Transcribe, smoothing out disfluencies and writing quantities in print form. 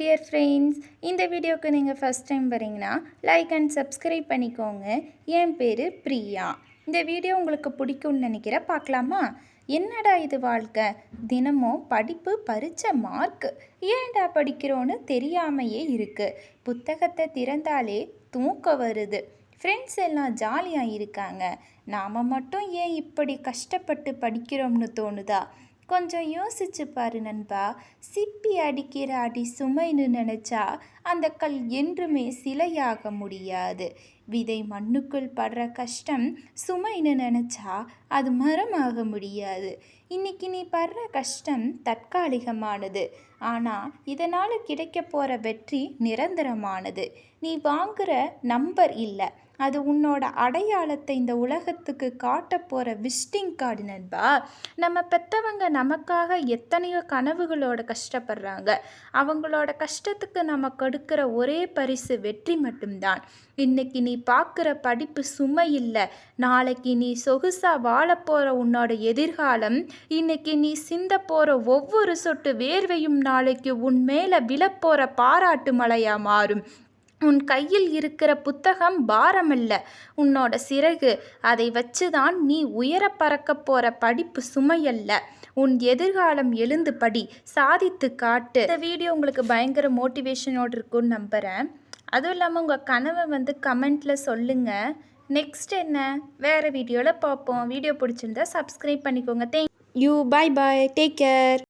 Dear friends, இந்த வீடியோக்கு நீங்கள் ஃபஸ்ட் டைம் வரீங்கன்னா லைக் அண்ட் சப்ஸ்கிரைப் பண்ணிக்கோங்க. என் பேர் பிரியா. இந்த வீடியோ உங்களுக்கு பிடிக்கும்னு நினைக்கிறேன். பார்க்கலாமா? என்னடா இது வாழ்க்கை, தினமும் படிப்பு பரீட்சை மார்க்கு, ஏன்டா படிக்கிறோன்னு தெரியாமையே இருக்குது. புத்தகத்தை திறந்தாலே தூக்கம் வருது. ஃப்ரெண்ட்ஸ் எல்லாம் ஜாலியாக இருக்காங்க, நாம் மட்டும் ஏன் இப்படி கஷ்டப்பட்டு படிக்கிறோம்னு தோணுதா? கொஞ்சம் யோசிச்சு பாரு நண்பா. சிப்பி அடிக்கிற அடி சுமைன்னு நினச்சா அந்த கல் என்றுமே சிலையாக முடியாது. விதை மண்ணுக்குள் படுற கஷ்டம் சுமைன்னு நினச்சா அது மரமாக முடியாது. இன்னைக்கு நீ படுற கஷ்டம் தற்காலிகமானது, ஆனால் இதனால் கிடைக்க போகிற வெற்றி நிரந்தரமானது. நீ வாங்குகிற நம்பர் இல்லை, அது உன்னோட அடையாளத்தை இந்த உலகத்துக்கு காட்ட போகிற விசிட்டிங் கார்டு நண்பா. நம்ம பெற்றவங்க நமக்காக எத்தனையோ கனவுகளோட கஷ்டப்படுறாங்க. அவங்களோட கஷ்டத்துக்கு நம்ம கொடுக்குற ஒரே பரிசு வெற்றி மட்டும்தான். இன்னைக்கு நீ பார்க்குற படிப்பு சுமை இல்லை, நாளைக்கு நீ சொகுசாக வாழப்போகிற உன்னோட எதிர்காலம். இன்னைக்கு நீ சிந்த போகிற ஒவ்வொரு சொட்டு வேர்வையும் நாளைக்கு உன் மேலே விழப்போகிற பாராட்டு மழையாக மாறும். உன் கையில் இருக்கிற புத்தகம் பாரமல்ல, உன்னோட சிறகு. அதை வச்சு தான் நீ உயர பறக்க போகிற படிப்பு சுமையல்ல. உன் எதிர்காலம். எழுந்து படி, சாதித்து காட்டு. இந்த வீடியோ உங்களுக்கு பயங்கர மோட்டிவேஷனோடு இருக்குன்னு நம்புகிறேன். அதுவும் இல்லாமல் உங்கள் கனவை கமெண்ட்டில் சொல்லுங்கள். நெக்ஸ்ட் என்ன, வேறு வீடியோவில் பார்ப்போம். வீடியோ பிடிச்சிருந்தா சப்ஸ்கிரைப் பண்ணிக்கோங்க. Thank you. Bye bye. Take care.